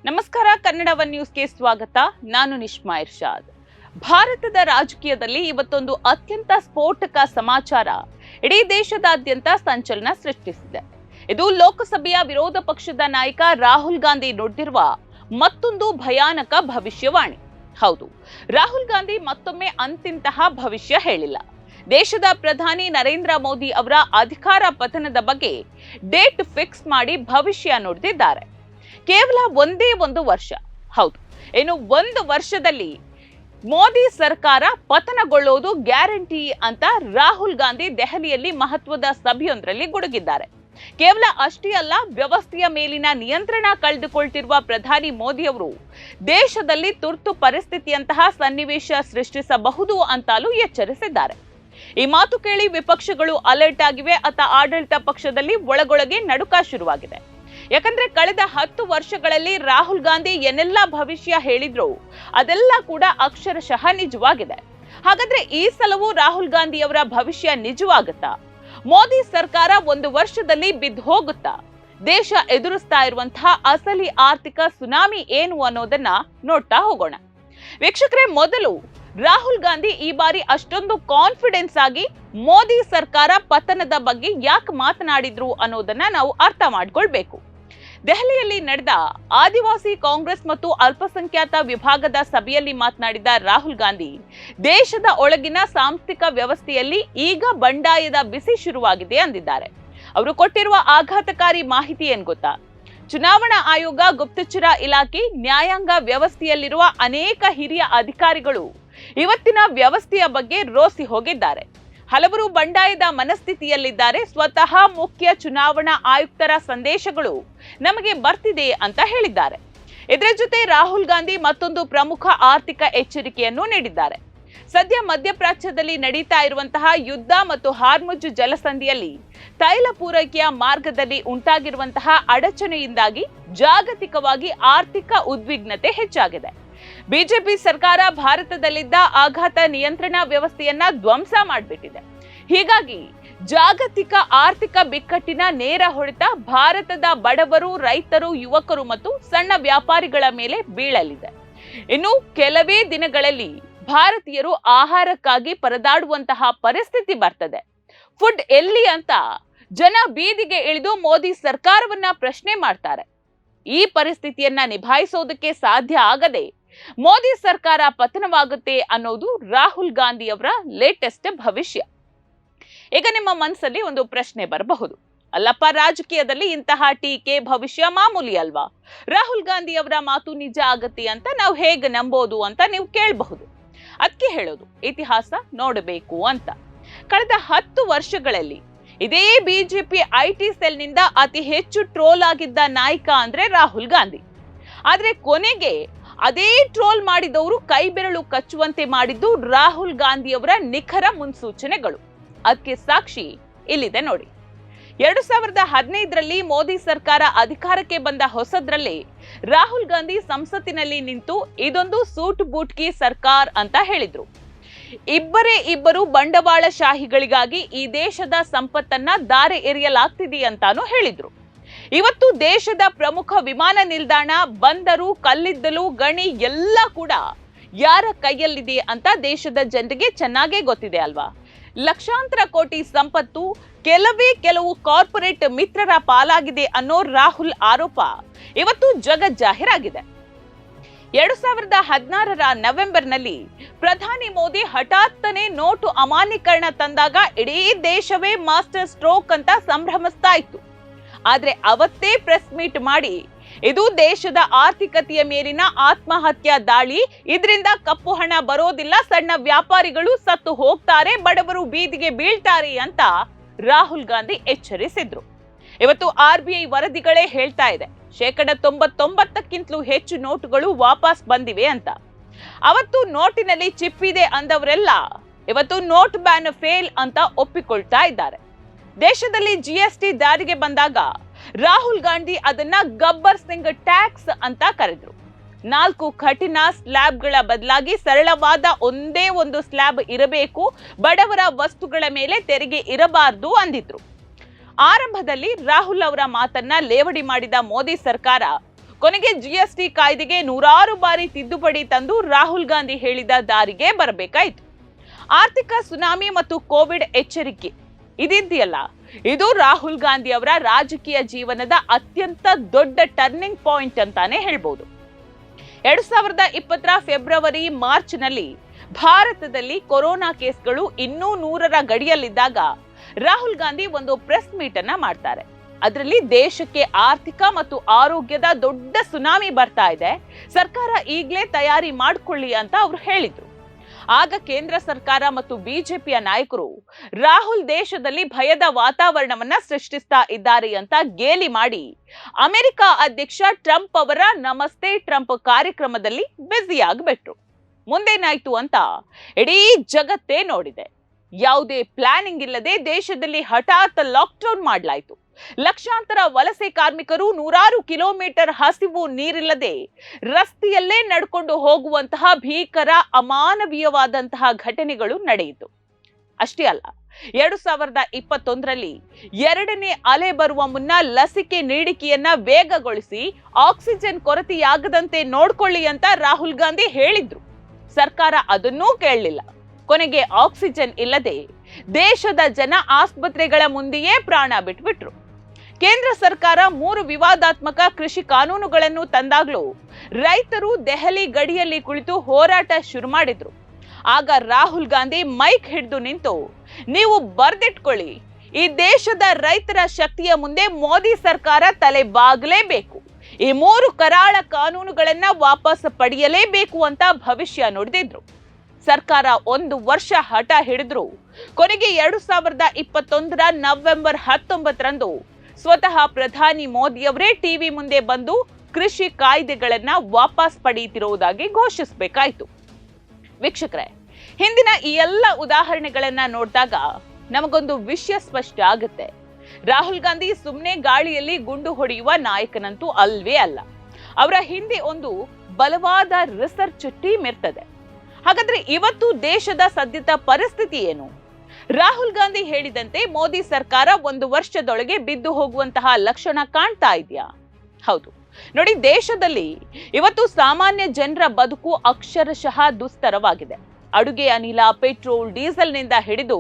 ನಮಸ್ಕಾರ, ಕನ್ನಡ ಒನ್ ನ್ಯೂಸ್ಗೆ ಸ್ವಾಗತ. ನಾನು ನಿಶ್ಮಾ ಇರ್ಷಾದ್. ಭಾರತದ ರಾಜಕೀಯದಲ್ಲಿ ಇವತ್ತೊಂದು ಅತ್ಯಂತ ಸ್ಫೋಟಕ ಸಮಾಚಾರ ಇಡೀ ದೇಶದಾದ್ಯಂತ ಸಂಚಲನ ಸೃಷ್ಟಿಸಿದೆ. ಇದು ಲೋಕಸಭೆಯ ವಿರೋಧ ಪಕ್ಷದ ನಾಯಕ ರಾಹುಲ್ ಗಾಂಧಿ ನುಡಿದಿರುವ ಮತ್ತೊಂದು ಭಯಾನಕ ಭವಿಷ್ಯವಾಣಿ. ಹೌದು, ರಾಹುಲ್ ಗಾಂಧಿ ಮತ್ತೊಮ್ಮೆ ಅಂತಿಂತಹ ಭವಿಷ್ಯ ಹೇಳಿಲ್ಲ. ದೇಶದ ಪ್ರಧಾನಿ ನರೇಂದ್ರ ಮೋದಿ ಅವರ ಅಧಿಕಾರ ಪತನದ ಬಗ್ಗೆ ಡೇಟ್ ಫಿಕ್ಸ್ ಮಾಡಿ ಭವಿಷ್ಯ ನುಡಿದಿದ್ದಾರೆ. ಕೇವಲ ಒಂದೇ ಒಂದು ವರ್ಷ, ಹೌದು, ಇನ್ನು ಒಂದು ವರ್ಷದಲ್ಲಿ ಮೋದಿ ಸರ್ಕಾರ ಪತನಗೊಳ್ಳೋದು ಗ್ಯಾರಂಟಿ ಅಂತ ರಾಹುಲ್ ಗಾಂಧಿ ದೆಹಲಿಯಲ್ಲಿ ಮಹತ್ವದ ಸಭೆಯೊಂದರಲ್ಲಿ ಗುಡುಗಿದ್ದಾರೆ. ಕೇವಲ ಅಷ್ಟೇ ಅಲ್ಲ, ವ್ಯವಸ್ಥೆಯ ಮೇಲಿನ ನಿಯಂತ್ರಣ ಕಳೆದುಕೊಳ್ತಿರುವ ಪ್ರಧಾನಿ ಮೋದಿ ಅವರು ದೇಶದಲ್ಲಿ ತುರ್ತು ಪರಿಸ್ಥಿತಿಯಂತಹ ಸನ್ನಿವೇಶ ಸೃಷ್ಟಿಸಬಹುದು ಅಂತಲೂ ಎಚ್ಚರಿಸಿದ್ದಾರೆ. ಈ ಮಾತು ಕೇಳಿ ವಿಪಕ್ಷಗಳು ಅಲರ್ಟ್ ಆಗಿವೆ. ಆಡಳಿತ ಪಕ್ಷದಲ್ಲಿ ಒಳಗೊಳಗೆ ನಡುಕ ಶುರುವಾಗಿದೆ. ಯಾಕಂದ್ರೆ ಕಳೆದ 10 ವರ್ಷಗಳಲ್ಲಿ ರಾಹುಲ್ ಗಾಂಧಿ ಏನೆಲ್ಲ ಭವಿಷ್ಯ ಹೇಳಿದ್ರು ಅದೆಲ್ಲ ಕೂಡ ಅಕ್ಷರಶಃ ನಿಜವಾಗಿದೆ. ಹಾಗಾದ್ರೆ ಈ ಸಲವೂ ರಾಹುಲ್ ಗಾಂಧಿ ಅವರ ಭವಿಷ್ಯ ನಿಜವಾಗುತ್ತಾ? ಮೋದಿ ಸರ್ಕಾರ ಒಂದು ವರ್ಷದಲ್ಲಿ ಬಿದ್ದು ಹೋಗುತ್ತಾ? ದೇಶ ಎದುರಿಸ್ತಾ ಇರುವಂತಹ ಅಸಲಿ ಆರ್ಥಿಕ ಸುನಾಮಿ ಏನು ಅನ್ನೋದನ್ನ ನೋಡ್ತಾ ಹೋಗೋಣ. ವೀಕ್ಷಕರೇ, ಮೊದಲು ರಾಹುಲ್ ಗಾಂಧಿ ಈ ಬಾರಿ ಅಷ್ಟೊಂದು ಕಾನ್ಫಿಡೆನ್ಸ್ ಆಗಿ ಮೋದಿ ಸರ್ಕಾರ ಪತನದ ಬಗ್ಗೆ ಯಾಕೆ ಮಾತನಾಡಿದ್ರು ಅನ್ನೋದನ್ನ ನಾವು ಅರ್ಥ ಮಾಡ್ಕೊಳ್ಬೇಕು. ದೆಹಲಿಯಲ್ಲಿ ನಡೆದ ಆದಿವಾಸಿ ಕಾಂಗ್ರೆಸ್ ಮತ್ತು ಅಲ್ಪಸಂಖ್ಯಾತ ವಿಭಾಗದ ಸಭೆಯಲ್ಲಿ ಮಾತನಾಡಿದ ರಾಹುಲ್ ಗಾಂಧಿ, ದೇಶದ ಒಳಗಿನ ಸಾಂಸ್ಥಿಕ ವ್ಯವಸ್ಥೆಯಲ್ಲಿ ಈಗ ಬಂಡಾಯದ ಬಿಸಿ ಶುರುವಾಗಿದೆ ಅಂದಿದ್ದಾರೆ. ಅವರು ಕೊಟ್ಟಿರುವ ಆಘಾತಕಾರಿ ಮಾಹಿತಿ ಏನ್ ಗೊತ್ತಾ? ಚುನಾವಣಾ ಆಯೋಗ, ಗುಪ್ತಚರ ಇಲಾಖೆ, ನ್ಯಾಯಾಂಗ ವ್ಯವಸ್ಥೆಯಲ್ಲಿರುವ ಅನೇಕ ಹಿರಿಯ ಅಧಿಕಾರಿಗಳು ಇವತ್ತಿನ ವ್ಯವಸ್ಥೆಯ ಬಗ್ಗೆ ರೋಸಿ ಹೋಗಿದ್ದಾರೆ. ಹಲವರು ಬಂಡಾಯದ ಮನಸ್ಥಿತಿಯಲ್ಲಿದ್ದಾರೆ. ಸ್ವತಃ ಮುಖ್ಯ ಚುನಾವಣಾ ಆಯುಕ್ತರ ಸಂದೇಶಗಳು ನಮಗೆ ಬರ್ತಿದೆ ಅಂತ ಹೇಳಿದ್ದಾರೆ. ಇದರ ಜೊತೆ ರಾಹುಲ್ ಗಾಂಧಿ ಮತ್ತೊಂದು ಪ್ರಮುಖ ಆರ್ಥಿಕ ಎಚ್ಚರಿಕೆಯನ್ನು ನೀಡಿದ್ದಾರೆ. ಸದ್ಯ ಮಧ್ಯಪ್ರಾಚ್ಯದಲ್ಲಿ ನಡೀತಾ ಇರುವಂತಹ ಯುದ್ಧ ಮತ್ತು ಹಾರ್ಮುಜ್ ಜಲಸಂಧಿಯಲ್ಲಿ ತೈಲ ಪೂರೈಕೆಯ ಮಾರ್ಗದಲ್ಲಿ ಉಂಟಾಗಿರುವಂತಹ ಅಡಚಣೆಯಿಂದಾಗಿ ಜಾಗತಿಕವಾಗಿ ಆರ್ಥಿಕ ಉದ್ವಿಗ್ನತೆ ಹೆಚ್ಚಾಗಿದೆ. ಬಿಜೆಪಿ ಸರ್ಕಾರ ಭಾರತದಲ್ಲಿದ್ದ ಆಘಾತ ನಿಯಂತ್ರಣ ವ್ಯವಸ್ಥೆಯನ್ನ ಧ್ವಂಸ ಮಾಡಿಬಿಟ್ಟಿದೆ. ಹೀಗಾಗಿ ಜಾಗತಿಕ ಆರ್ಥಿಕ ಬಿಕ್ಕಟ್ಟಿನ ನೇರ ಹೊಡೆತ ಭಾರತದ ಬಡವರು, ರೈತರು, ಯುವಕರು ಮತ್ತು ಸಣ್ಣ ವ್ಯಾಪಾರಿಗಳ ಮೇಲೆ ಬೀಳಲಿದೆ. ಇನ್ನು ಕೆಲವೇ ದಿನಗಳಲ್ಲಿ ಭಾರತೀಯರು ಆಹಾರಕ್ಕಾಗಿ ಪರದಾಡುವಂತಹ ಪರಿಸ್ಥಿತಿ ಬರ್ತದೆ. ಫುಡ್ ಎಲ್ಲಿ ಅಂತ ಜನ ಬೀದಿಗೆ ಇಳಿದು ಮೋದಿ ಸರ್ಕಾರವನ್ನ ಪ್ರಶ್ನೆ ಮಾಡ್ತಾರೆ. ಈ ಪರಿಸ್ಥಿತಿಯನ್ನ ನಿಭಾಯಿಸೋದಕ್ಕೆ ಸಾಧ್ಯ ಆಗದೆ ಮೋದಿ ಸರ್ಕಾರ ಪತನವಾಗುತ್ತೆ ಅನ್ನೋದು ರಾಹುಲ್ ಗಾಂಧಿ ಅವರ ಲೇಟೆಸ್ಟ್ ಭವಿಷ್ಯ. ಈಗ ನಿಮ್ಮ ಮನಸ್ಸಲ್ಲಿ ಒಂದು ಪ್ರಶ್ನೆ ಬರಬಹುದು, ಅಲ್ಲಪ್ಪ, ರಾಜಕೀಯದಲ್ಲಿ ಇಂತಹ ಟೀಕೆ ಭವಿಷ್ಯ ಮಾಮೂಲಿ ಅಲ್ವಾ? ರಾಹುಲ್ ಗಾಂಧಿ ಅವರ ಮಾತು ನಿಜ ಆಗತ್ತೆ ಅಂತ ನಾವು ಹೇಗೆ ನಂಬೋದು ಅಂತ ನೀವು ಕೇಳಬಹುದು. ಅದಕ್ಕೆ ಹೇಳೋದು, ಇತಿಹಾಸ ನೋಡಬೇಕು ಅಂತ. ಕಳೆದ 10 ವರ್ಷಗಳಲ್ಲಿ ಇದೇ ಬಿಜೆಪಿ ಐಟಿ ಸೆಲ್ನಿಂದ ಅತಿ ಹೆಚ್ಚು ಟ್ರೋಲ್ ಆಗಿದ್ದ ನಾಯಕ ಅಂದ್ರೆ ರಾಹುಲ್ ಗಾಂಧಿ. ಆದ್ರೆ ಕೊನೆಗೆ ಅದೇ ಟ್ರೋಲ್ ಮಾಡಿದವರು ಕೈ ಬೆರಳು ಕಚ್ಚುವಂತೆ ಮಾಡಿದ್ದು ರಾಹುಲ್ ಗಾಂಧಿ ಅವರ ನಿಖರ ಮುನ್ಸೂಚನೆಗಳು. ಅದಕ್ಕೆ ಸಾಕ್ಷಿ ಇಲ್ಲಿದೆ ನೋಡಿ. 2015ರಲ್ಲಿ ಮೋದಿ ಸರ್ಕಾರ ಅಧಿಕಾರಕ್ಕೆ ಬಂದ ಹೊಸದ್ರಲ್ಲಿ ರಾಹುಲ್ ಗಾಂಧಿ ಸಂಸತ್ತಿನಲ್ಲಿ ನಿಂತು ಇದೊಂದು ಸೂಟ್ ಬೂಟ್ಕಿ ಸರ್ಕಾರ ಅಂತ ಹೇಳಿದ್ರು. ಇಬ್ಬರು ಬಂಡವಾಳಶಾಹಿಗಳಿಗಾಗಿ ಈ ದೇಶದ ಸಂಪತ್ತನ್ನ ದಾರೆ ಎರೆಯಲಾಗ್ತಿದೆ ಅಂತಾನು ಹೇಳಿದ್ರು. ಇವತ್ತು ದೇಶದ ಪ್ರಮುಖ ವಿಮಾನ ನಿಲ್ದಾಣ, ಬಂದರು, ಕಲ್ಲಿದ್ದಲು ಗಣಿ ಎಲ್ಲ ಕೂಡ ಯಾರ ಕೈಯಲ್ಲಿದೆ ಅಂತ ದೇಶದ ಜನರಿಗೆ ಚೆನ್ನಾಗೇ ಗೊತ್ತಿದೆ ಅಲ್ವಾ? ಲಕ್ಷಾಂತರ ಕೋಟಿ ಸಂಪತ್ತು ಕೆಲವು ಕಾರ್ಪೊರೇಟ್ ಮಿತ್ರರ ಪಾಲಾಗಿದೆ ಅನ್ನೋ ರಾಹುಲ್ ಆರೋಪ ಇವತ್ತು ಜಗಜ್ಜಾಹೀರಾಗಿದೆ. 2016ರ ನವೆಂಬರ್ನಲ್ಲಿ ಪ್ರಧಾನಿ ಮೋದಿ ಹಠಾತ್ತನೆ ನೋಟು ಅಮಾನ್ಯೀಕರಣ ತಂದಾಗ ಇಡೀ ದೇಶವೇ ಮಾಸ್ಟರ್ ಸ್ಟ್ರೋಕ್ ಅಂತ ಸಂಭ್ರಮಿಸ್ತಾ ಇತ್ತು. ಆದ್ರೆ ಅವತ್ತೇ ಪ್ರೆಸ್ ಮೀಟ್ ಮಾಡಿ, ಇದು ದೇಶದ ಆರ್ಥಿಕತೆಯ ಮೇಲಿನ ಆತ್ಮಹತ್ಯಾ ದಾಳಿ, ಇದರಿಂದ ಕಪ್ಪು ಹಣ ಬರೋದಿಲ್ಲ, ಸಣ್ಣ ವ್ಯಾಪಾರಿಗಳು ಸತ್ತು ಹೋಗ್ತಾರೆ, ಬಡವರು ಬೀದಿಗೆ ಬೀಳ್ತಾರೆ ಅಂತ ರಾಹುಲ್ ಗಾಂಧಿ ಎಚ್ಚರಿಸಿದ್ರು. ಇವತ್ತು RBI ವರದಿಗಳೇ ಹೇಳ್ತಾ ಇದೆ, 99%ಕ್ಕಿಂತಲೂ ಹೆಚ್ಚು ನೋಟುಗಳು ವಾಪಸ್ ಬಂದಿವೆ ಅಂತ. ಅವತ್ತು ನೋಟಿನಲ್ಲಿ ಚಿಪ್ ಇದೆ ಅಂದವರೆಲ್ಲ ಇವತ್ತು ನೋಟ್ ಬ್ಯಾನ್ ಫೇಲ್ ಅಂತ ಒಪ್ಪಿಕೊಳ್ತಾ ಇದ್ದಾರೆ. ದೇಶದಲ್ಲಿ GST ಜಾರಿಗೆ ಬಂದಾಗ ರಾಹುಲ್ ಗಾಂಧಿ ಅದನ್ನ ಗಬ್ಬರ್ ಸಿಂಗ್ ಟ್ಯಾಕ್ಸ್ ಅಂತ ಕರೆದ್ರು. 4 ಕಠಿಣ ಸ್ಲ್ಯಾಬ್ಗಳ ಬದಲಾಗಿ ಸರಳವಾದ ಒಂದೇ ಒಂದು ಸ್ಲ್ಯಾಬ್ ಇರಬೇಕು, ಬಡವರ ವಸ್ತುಗಳ ಮೇಲೆ ತೆರಿಗೆ ಇರಬಾರದು ಅಂದಿದ್ರು. ಆರಂಭದಲ್ಲಿ ರಾಹುಲ್ ಅವರ ಮಾತನ್ನ ಲೇವಡಿ ಮಾಡಿದ ಮೋದಿ ಸರ್ಕಾರ ಕೊನೆಗೆ ಜಿಎಸ್ಟಿ ಕಾಯ್ದೆಗೆ ನೂರಾರು ಬಾರಿ ತಿದ್ದುಪಡಿ ತಂದು ರಾಹುಲ್ ಗಾಂಧಿ ಹೇಳಿದ ದಾರಿಗೆ ಬರಬೇಕಾಯಿತು. ಆರ್ಥಿಕ ಸುನಾಮಿ ಮತ್ತು ಕೋವಿಡ್ ಎಚ್ಚರಿಕೆ ಇದಿದೆಯಲ್ಲ, ಇದು ರಾಹುಲ್ ಗಾಂಧಿ ಅವರ ರಾಜಕೀಯ ಜೀವನದ ಅತ್ಯಂತ ದೊಡ್ಡ ಟರ್ನಿಂಗ್ ಪಾಯಿಂಟ್ ಅಂತಾನೆ ಹೇಳ್ಬೋದು. 2020 ಫೆಬ್ರವರಿ ಮಾರ್ಚ್ನಲ್ಲಿ ಭಾರತದಲ್ಲಿ ಕೊರೋನಾ ಕೇಸ್ಗಳು ಇನ್ನೂ 100ರ ಗಡಿಯಲ್ಲಿದ್ದಾಗ ರಾಹುಲ್ ಗಾಂಧಿ ಒಂದು ಪ್ರೆಸ್ ಮೀಟ್ ಅನ್ನ ಮಾಡ್ತಾರೆ. ಅದರಲ್ಲಿ ದೇಶಕ್ಕೆ ಆರ್ಥಿಕ ಮತ್ತು ಆರೋಗ್ಯದ ದೊಡ್ಡ ಸುನಾಮಿ ಬರ್ತಾ ಇದೆ, ಸರ್ಕಾರ ಈಗಲೇ ತಯಾರಿ ಮಾಡ್ಕೊಳ್ಳಿ ಅಂತ ಅವರು ಹೇಳಿದ್ರು. ಆಗ ಕೇಂದ್ರ ಸರ್ಕಾರ ಮತ್ತು ಬಿಜೆಪಿಯ ನಾಯಕರು ರಾಹುಲ್ ದೇಶದಲ್ಲಿ ಭಯದ ವಾತಾವರಣವನ್ನ ಸೃಷ್ಟಿಸ್ತಾ ಇದ್ದಾರೆ ಅಂತ ಗೇಲಿ ಮಾಡಿ ಅಮೆರಿಕ ಅಧ್ಯಕ್ಷ ಟ್ರಂಪ್ ಅವರ ನಮಸ್ತೆ ಟ್ರಂಪ್ ಕಾರ್ಯಕ್ರಮದಲ್ಲಿ ಬ್ಯುಸಿಯಾಗ್ಬಿಟ್ರು. ಮುಂದೇನಾಯ್ತು ಅಂತ ಇಡೀ ಜಗತ್ತೇ ನೋಡಿದೆ. ಯಾವುದೇ ಪ್ಲಾನಿಂಗ್ ಇಲ್ಲದೆ ದೇಶದಲ್ಲಿ ಹಠಾತ್ ಲಾಕ್ಡೌನ್ ಮಾಡಲಾಯಿತು. ಲಕ್ಷಾಂತರ ವಲಸೆ ಕಾರ್ಮಿಕರು ನೂರಾರು ಕಿಲೋಮೀಟರ್ ಹಸಿವು ನೀರಿಲ್ಲದೆ ರಸ್ತೆಯಲ್ಲೇ ನಡ್ಕೊಂಡು ಹೋಗುವಂತಹ ಭೀಕರ ಅಮಾನವೀಯವಾದಂತಹ ಘಟನೆಗಳು ನಡೆಯಿತು. ಅಷ್ಟೇ ಅಲ್ಲ, 2021ರಲ್ಲಿ 2ನೇ ಅಲೆ ಬರುವ ಮುನ್ನ ಲಸಿಕೆ ನೀಡಿಕೆಯನ್ನ ವೇಗಗೊಳಿಸಿ ಆಕ್ಸಿಜನ್ ಕೊರತೆಯಾಗದಂತೆ ನೋಡ್ಕೊಳ್ಳಿ ಅಂತ ರಾಹುಲ್ ಗಾಂಧಿ ಹೇಳಿದ್ರು. ಸರ್ಕಾರ ಅದನ್ನೂ ಕೇಳಲಿಲ್ಲ. ಕೊನೆಗೆ ಆಕ್ಸಿಜನ್ ಇಲ್ಲದೆ ದೇಶದ ಜನ ಆಸ್ಪತ್ರೆಗಳ ಮುಂದೆಯೇ ಪ್ರಾಣ ಬಿಟ್ಬಿಟ್ರು. ಕೇಂದ್ರ ಸರ್ಕಾರ 3 ವಿವಾದಾತ್ಮಕ ಕೃಷಿ ಕಾನೂನುಗಳನ್ನು ತಂದಾಗ್ಲೂ ರೈತರು ದೆಹಲಿ ಗಡಿಯಲ್ಲಿ ಕುಳಿತು ಹೋರಾಟ ಶುರು ಮಾಡಿದ್ರು. ಆಗ ರಾಹುಲ್ ಗಾಂಧಿ ಮೈಕ್ ಹಿಡಿದು ನಿಂತು, ನೀವು ಬರ್ದಿಟ್ಕೊಳ್ಳಿ, ಈ ದೇಶದ ರೈತರ ಶಕ್ತಿಯ ಮುಂದೆ ಮೋದಿ ಸರ್ಕಾರ ತಲೆ ಬಾಗಲೇಬೇಕು, ಈ 3 ಕರಾಳ ಕಾನೂನುಗಳನ್ನ ವಾಪಸ್ ಪಡೆಯಲೇಬೇಕು ಅಂತ ಭವಿಷ್ಯ ನುಡಿದಿದ್ರು. ಸರ್ಕಾರ 1 ವರ್ಷ ಹಠ ಹಿಡಿದ್ರು. ಕೊನೆಗೆ 2021ರ ನವೆಂಬರ್ 19ರಂದು ಸ್ವತಃ ಪ್ರಧಾನಿ ಮೋದಿಯವರೇ ಟಿವಿ ಮುಂದೆ ಬಂದು ಕೃಷಿ ಕಾಯ್ದೆಗಳನ್ನ ವಾಪಸ್ ಪಡೆಯುತ್ತಿರುವುದಾಗಿ ಘೋಷಿಸಬೇಕಾಯಿತು. ವೀಕ್ಷಕರೇ, ಹಿಂದಿನ ಈ ಎಲ್ಲ ಉದಾಹರಣೆಗಳನ್ನ ನೋಡಿದಾಗ ನಮಗೊಂದು ವಿಷಯ ಸ್ಪಷ್ಟ ಆಗುತ್ತೆ. ರಾಹುಲ್ ಗಾಂಧಿ ಸುಮ್ಮನೆ ಗಾಳಿಯಲ್ಲಿ ಗುಂಡು ಹೊಡೆಯುವ ನಾಯಕನಂತೂ ಅಲ್ವೇ ಅಲ್ಲ. ಅವರ ಹಿಂದೆ ಒಂದು ಬಲವಾದ ರಿಸರ್ಚ್ ಟೀಮ್ ಇರ್ತದೆ. ಹಾಗಾದ್ರೆ ಇವತ್ತು ದೇಶದ ಸದ್ಯದ ಪರಿಸ್ಥಿತಿ ಏನು? ರಾಹುಲ್ ಗಾಂಧಿ ಹೇಳಿದಂತೆ ಮೋದಿ ಸರ್ಕಾರ 1 ವರ್ಷದೊಳಗೆ ಬಿದ್ದು ಹೋಗುವಂತಹ ಲಕ್ಷಣ ಕಾಣ್ತಾ ಇದೆಯಾ? ಹೌದು ನೋಡಿ, ದೇಶದಲ್ಲಿ ಇವತ್ತು ಸಾಮಾನ್ಯ ಜನರ ಬದುಕು ಅಕ್ಷರಶಃ ದುಸ್ತರವಾಗಿದೆ. ಅಡುಗೆ ಅನಿಲ, ಪೆಟ್ರೋಲ್, ಡೀಸೆಲ್ನಿಂದ ಹಿಡಿದು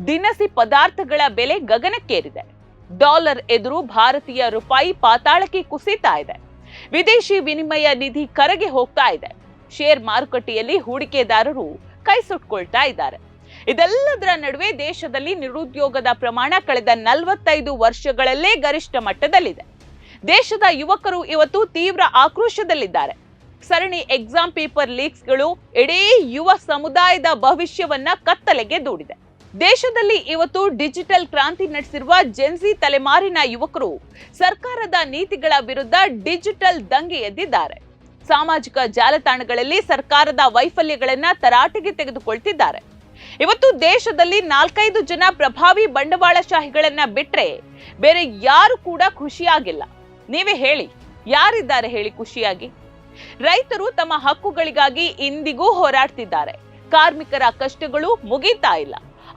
ದಿನಸಿ ಪದಾರ್ಥಗಳ ಬೆಲೆ ಗಗನಕ್ಕೇರಿದೆ. ಡಾಲರ್ ಎದುರು ಭಾರತೀಯ ರೂಪಾಯಿ ಪಾತಾಳಕ್ಕೆ ಕುಸಿತಾ ಇದೆ. ವಿದೇಶಿ ವಿನಿಮಯ ನಿಧಿ ಕರಗಿ ಹೋಗ್ತಾ ಇದೆ. ಶೇರ್ ಮಾರುಕಟ್ಟೆಯಲ್ಲಿ ಹೂಡಿಕೆದಾರರು ಕೈ ಸುಟ್ಕೊಳ್ತಾ ಇದ್ದಾರೆ. ಇದೆಲ್ಲದರ ನಡುವೆ ದೇಶದಲ್ಲಿ ನಿರುದ್ಯೋಗದ ಪ್ರಮಾಣ ಕಳೆದ 45 ವರ್ಷಗಳಲ್ಲೇ ಗರಿಷ್ಠ ಮಟ್ಟದಲ್ಲಿದೆ. ದೇಶದ ಯುವಕರು ಇವತ್ತು ತೀವ್ರ ಆಕ್ರೋಶದಲ್ಲಿದ್ದಾರೆ. ಸರಣಿ ಎಕ್ಸಾಮ್ ಪೇಪರ್ ಲೀಕ್ಸ್ಗಳು ಇಡೀ ಯುವ ಸಮುದಾಯದ ಭವಿಷ್ಯವನ್ನ ಕತ್ತಲೆಗೆ ದೂಡಿದೆ. ದೇಶದಲ್ಲಿ ಇವತ್ತು ಡಿಜಿಟಲ್ ಕ್ರಾಂತಿ ನಡೆಸಿರುವ ಜೆನ್ಸಿ ತಲೆಮಾರಿನ ಯುವಕರು ಸರ್ಕಾರದ ನೀತಿಗಳ ವಿರುದ್ಧ ಡಿಜಿಟಲ್ ದಂಗೆ ಎದ್ದಿದ್ದಾರೆ. ಸಾಮಾಜಿಕ ಜಾಲತಾಣಗಳಲ್ಲಿ ಸರ್ಕಾರದ ವೈಫಲ್ಯಗಳನ್ನ ತರಾಟೆಗೆ ತೆಗೆದುಕೊಳ್ತಿದ್ದಾರೆ. ಇವತ್ತು ದೇಶದಲ್ಲಿ 4-5 ಜನ ಪ್ರಭಾವಿ ಬಂಡವಾಳಶಾಹಿಗಳನ್ನ ಬಿಟ್ರೆ ಬೇರೆ ಯಾರು ಕೂಡ ಖುಷಿಯಾಗಿಲ್ಲ. ನೀವೇ ಹೇಳಿ, ಯಾರಿದ್ದಾರೆ ಹೇಳಿ ಖುಷಿಯಾಗಿ? ರೈತರು ತಮ್ಮ ಹಕ್ಕುಗಳಿಗಾಗಿ ಇಂದಿಗೂ ಹೋರಾಡ್ತಿದ್ದಾರೆ. ಕಾರ್ಮಿಕರ ಕಷ್ಟಗಳು ಮುಗಿತಾ ಇಲ್ಲ.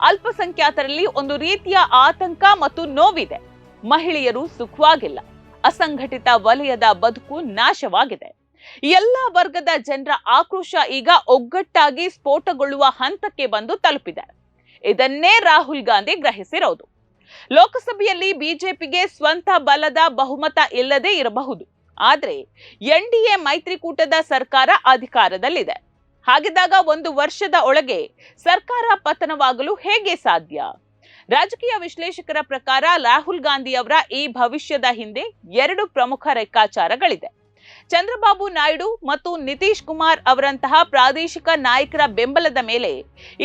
ಅಲ್ಪಸಂಖ್ಯಾತರಲ್ಲಿ ಒಂದು ರೀತಿಯ ಆತಂಕ ಮತ್ತು ನೋವಿದೆ. ಮಹಿಳೆಯರು ಸುಖವಾಗಿಲ್ಲ. ಅಸಂಘಟಿತ ವಲಯದ ಬದುಕು ನಾಶವಾಗಿದೆ. ಎಲ್ಲ ವರ್ಗದ ಜನರ ಆಕ್ರೋಶ ಈಗ ಒಗ್ಗಟ್ಟಾಗಿ ಸ್ಫೋಟಗೊಳ್ಳುವ ಹಂತಕ್ಕೆ ಬಂದು ತಲುಪಿದೆ. ಇದನ್ನೇ ರಾಹುಲ್ ಗಾಂಧಿ ಗ್ರಹಿಸಿರೋದು. ಲೋಕಸಭೆಯಲ್ಲಿ ಬಿಜೆಪಿಗೆ ಸ್ವಂತ ಬಲದ ಬಹುಮತ ಇಲ್ಲದೆ ಇರಬಹುದು, ಆದ್ರೆ ಎನ್ಡಿಎ ಮೈತ್ರಿಕೂಟದ ಸರ್ಕಾರ ಅಧಿಕಾರದಲ್ಲಿದೆ. ಹಾಗಿದ್ದಾಗ 1 ವರ್ಷದ ಒಳಗೆ ಸರ್ಕಾರ ಪತನವಾಗಲು ಹೇಗೆ ಸಾಧ್ಯ? ರಾಜಕೀಯ ವಿಶ್ಲೇಷಕರ ಪ್ರಕಾರ ರಾಹುಲ್ ಗಾಂಧಿ ಅವರ ಈ ಭವಿಷ್ಯದ ಹಿಂದೆ 2 ಪ್ರಮುಖ ಲೆಕ್ಕಾಚಾರಗಳಿದೆ. ಚಂದ್ರಬಾಬು ನಾಯ್ಡು ಮತ್ತು ನಿತೀಶ್ ಕುಮಾರ್ ಅವರಂತಹ ಪ್ರಾದೇಶಿಕ ನಾಯಕರ ಬೆಂಬಲದ ಮೇಲೆ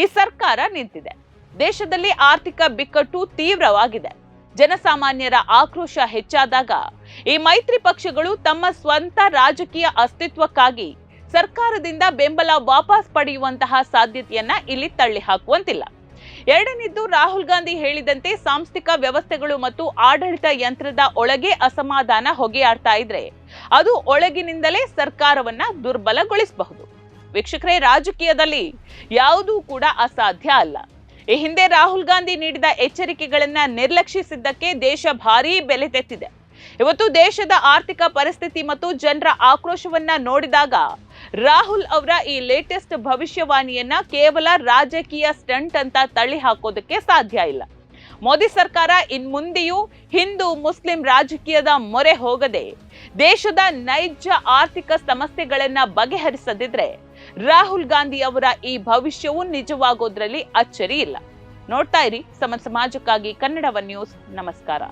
ಈ ಸರ್ಕಾರ ನಿಂತಿದೆ. ದೇಶದಲ್ಲಿ ಆರ್ಥಿಕ ಬಿಕ್ಕಟ್ಟು ತೀವ್ರವಾಗಿದೆ. ಜನಸಾಮಾನ್ಯರ ಆಕ್ರೋಶ ಹೆಚ್ಚಾದಾಗ ಈ ಮೈತ್ರಿ ಪಕ್ಷಗಳು ತಮ್ಮ ಸ್ವಂತ ರಾಜಕೀಯ ಅಸ್ತಿತ್ವಕ್ಕಾಗಿ ಸರ್ಕಾರದಿಂದ ಬೆಂಬಲ ವಾಪಸ್ ಪಡೆಯುವಂತಹ ಸಾಧ್ಯತೆಯನ್ನ ಇಲ್ಲಿ ತಳ್ಳಿ ಹಾಕುವಂತಿಲ್ಲ. ಎರಡನೇದ್ದು, ರಾಹುಲ್ ಗಾಂಧಿ ಹೇಳಿದಂತೆ ಸಾಂಸ್ಥಿಕ ವ್ಯವಸ್ಥೆಗಳು ಮತ್ತು ಆಡಳಿತ ಯಂತ್ರದ ಒಳಗೆ ಅಸಮಾಧಾನ ಹೊಗೆಯಾಡ್ತಾ ಇದ್ರೆ ಅದು ಒಳಗಿನಿಂದಲೇ ಸರ್ಕಾರವನ್ನ ದುರ್ಬಲಗೊಳಿಸಬಹುದು. ವೀಕ್ಷಕರೇ, ರಾಜಕೀಯದಲ್ಲಿ ಯಾವುದೂ ಕೂಡ ಅಸಾಧ್ಯ ಅಲ್ಲ. ಈ ಹಿಂದೆ ರಾಹುಲ್ ಗಾಂಧಿ ನೀಡಿದ ಎಚ್ಚರಿಕೆಗಳನ್ನ ನಿರ್ಲಕ್ಷಿಸಿದ್ದಕ್ಕೆ ದೇಶ ಭಾರೀ ಬೆಲೆ ತೆತ್ತಿದೆ. ಇವತ್ತು ದೇಶದ ಆರ್ಥಿಕ ಪರಿಸ್ಥಿತಿ ಮತ್ತು ಜನರ ಆಕ್ರೋಶವನ್ನ ನೋಡಿದಾಗ ರಾಹುಲ್ ಅವರ ಈ ಲೇಟೆಸ್ಟ್ ಭವಿಷ್ಯವಾಣಿಯನ್ನ ಕೇವಲ ರಾಜಕೀಯ ಸ್ಟಂಟ್ ಅಂತ ತಳ್ಳಿ ಹಾಕೋದಕ್ಕೆ ಸಾಧ್ಯ ಇಲ್ಲ. ಮೋದಿ ಸರ್ಕಾರ ಇನ್ಮುಂದೆಯೂ ಹಿಂದೂ ಮುಸ್ಲಿಂ ರಾಜಕೀಯದ ಮೊರೆ ಹೋಗದೆ ದೇಶದ ನೈಜ ಆರ್ಥಿಕ ಸಮಸ್ಯೆಗಳನ್ನ ಬಗೆಹರಿಸದಿದ್ರೆ ರಾಹುಲ್ ಗಾಂಧಿ ಅವರ ಈ ಭವಿಷ್ಯವು ನಿಜವಾಗೋದ್ರಲ್ಲಿ ಅಚ್ಚರಿ ಇಲ್ಲ. ನೋಡ್ತಾ ಇರಿ ಸಮನ್ ಸಮಾಜಕ್ಕಾಗಿ ಕನ್ನಡ ಒನ್ ನ್ಯೂಸ್. ನಮಸ್ಕಾರ.